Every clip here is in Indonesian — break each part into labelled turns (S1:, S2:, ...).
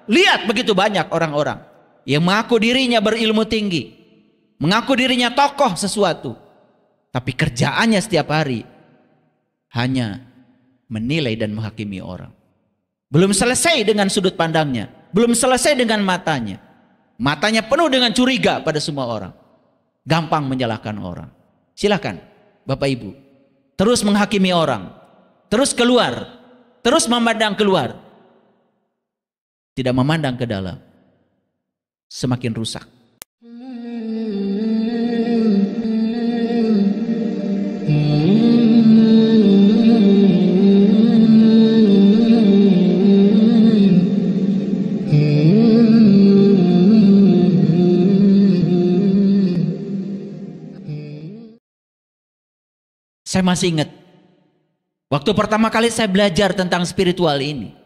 S1: Lihat begitu banyak orang-orang yang mengaku dirinya berilmu tinggi, mengaku dirinya tokoh sesuatu, tapi kerjaannya setiap hari hanya menilai dan menghakimi orang. Belum selesai dengan sudut pandangnya, belum selesai dengan matanya. Matanya penuh dengan curiga pada semua orang. Gampang menyalahkan orang. Silakan Bapak Ibu, terus menghakimi orang, terus keluar, terus memandang keluar, tidak memandang ke dalam, semakin rusak. Saya masih ingat waktu pertama kali saya belajar tentang spiritual ini,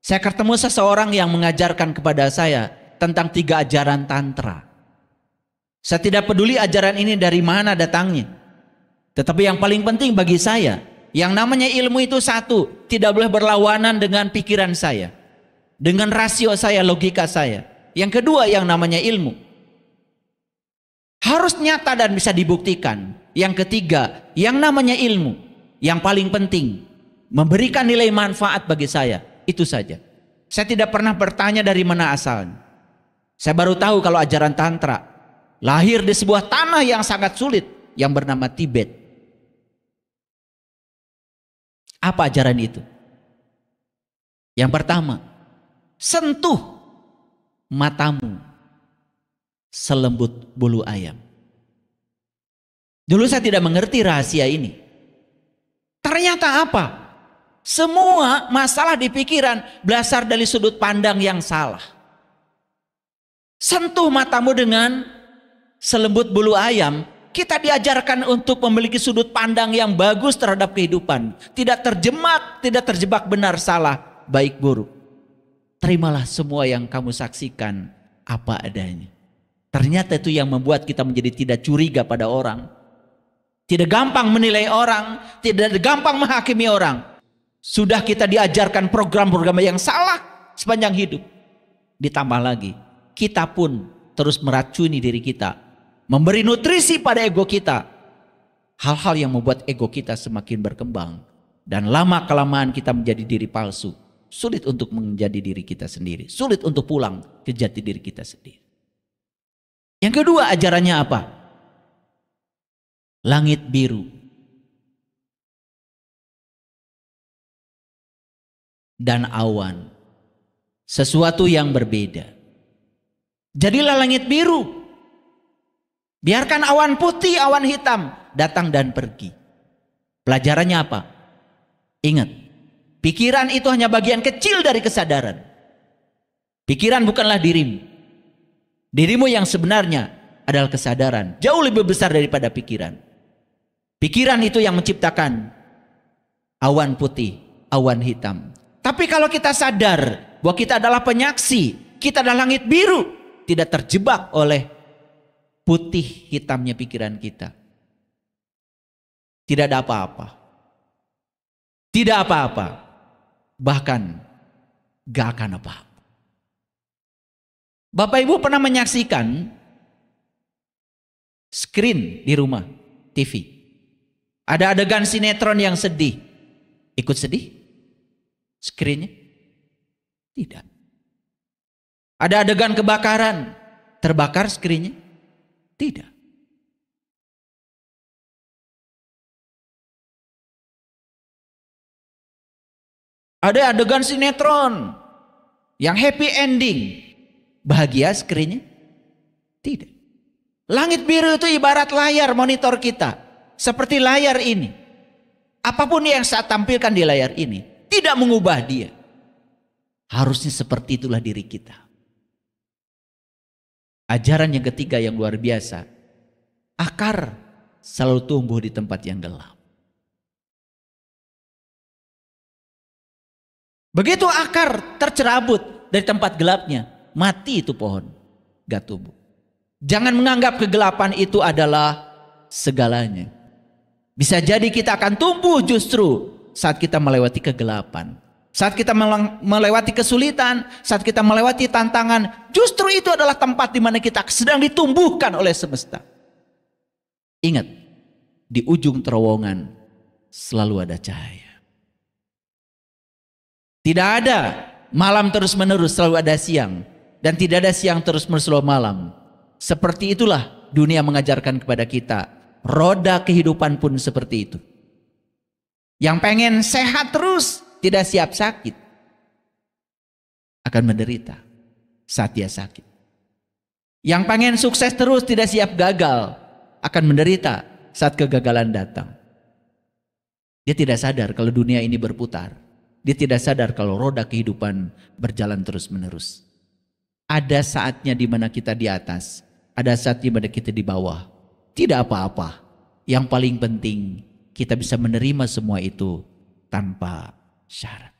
S1: saya ketemu seseorang yang mengajarkan kepada saya tentang 3 ajaran tantra. Saya tidak peduli ajaran ini dari mana datangnya, tetapi yang paling penting bagi saya, yang namanya ilmu itu satu, tidak boleh berlawanan dengan pikiran saya, dengan rasio saya, logika saya. Yang kedua, yang namanya ilmu harus nyata dan bisa dibuktikan. Yang ketiga, yang namanya ilmu, yang paling penting, memberikan nilai manfaat bagi saya. Itu saja. Saya tidak pernah bertanya dari mana asalnya. Saya baru tahu kalau ajaran tantra lahir di sebuah tanah yang sangat sulit yang bernama Tibet. Apa ajaran itu? Yang pertama, sentuh matamu selembut bulu ayam. Dulu saya tidak mengerti rahasia ini. Ternyata apa? Semua masalah di pikiran berasal dari sudut pandang yang salah. Sentuh matamu dengan selembut bulu ayam. Kita diajarkan untuk memiliki sudut pandang yang bagus terhadap kehidupan. Tidak terjebak, tidak terjebak benar salah, baik buruk. Terimalah semua yang kamu saksikan apa adanya. Ternyata itu yang membuat kita menjadi tidak curiga pada orang. Tidak gampang menilai orang, tidak gampang menghakimi orang. Sudah kita diajarkan program-program yang salah sepanjang hidup. Ditambah lagi, kita pun terus meracuni diri kita, memberi nutrisi pada ego kita. Hal-hal yang membuat ego kita semakin berkembang. Dan lama-kelamaan kita menjadi diri palsu. Sulit untuk menjadi diri kita sendiri. Sulit untuk pulang ke jati diri kita sendiri. Yang kedua, ajarannya apa? Langit biru dan awan, sesuatu yang berbeda. Jadilah langit biru, biarkan awan putih, awan hitam datang dan pergi. Pelajarannya apa? Ingat, pikiran itu hanya bagian kecil dari kesadaran. Pikiran bukanlah dirimu. Dirimu yang sebenarnya adalah kesadaran, jauh lebih besar daripada pikiran. Pikiran itu yang menciptakan awan putih, awan hitam. Tapi kalau kita sadar bahwa kita adalah penyaksi, kita adalah langit biru, tidak terjebak oleh putih hitamnya pikiran kita. Tidak ada apa-apa. Tidak apa-apa. Bahkan gak akan apa-apa. Bapak Ibu pernah menyaksikan screen di rumah, TV. Ada adegan sinetron yang sedih. Ikut sedih? Screennya? Tidak. Ada adegan kebakaran. Terbakar screennya? Tidak. Ada adegan sinetron yang happy ending. Bahagia screennya? Tidak. Langit biru itu ibarat layar monitor kita. Seperti layar ini. Apapun yang saya tampilkan di layar ini tidak mengubah dia. Harusnya seperti itulah diri kita. Ajaran yang ketiga yang luar biasa. Akar selalu tumbuh di tempat yang gelap. Begitu akar tercerabut dari tempat gelapnya, mati itu pohon, gak tumbuh. Jangan menganggap kegelapan itu adalah segalanya. Bisa jadi kita akan tumbuh justru saat kita melewati kegelapan. Saat kita melewati kesulitan, saat kita melewati tantangan, justru itu adalah tempat di mana kita sedang ditumbuhkan oleh semesta. Ingat, di ujung terowongan selalu ada cahaya. Tidak ada malam terus-menerus, selalu ada siang. Dan tidak ada siang terus-menerus, selalu malam. Seperti itulah dunia mengajarkan kepada kita. Roda kehidupan pun seperti itu. Yang pengen sehat terus, tidak siap sakit, akan menderita saat dia sakit. Yang pengen sukses terus, tidak siap gagal, akan menderita saat kegagalan datang. Dia tidak sadar kalau dunia ini berputar. Dia tidak sadar kalau roda kehidupan berjalan terus-menerus. Ada saatnya di mana kita di atas, ada saat di mana kita di bawah. Tidak apa-apa. Yang paling penting, kita bisa menerima semua itu tanpa syarat.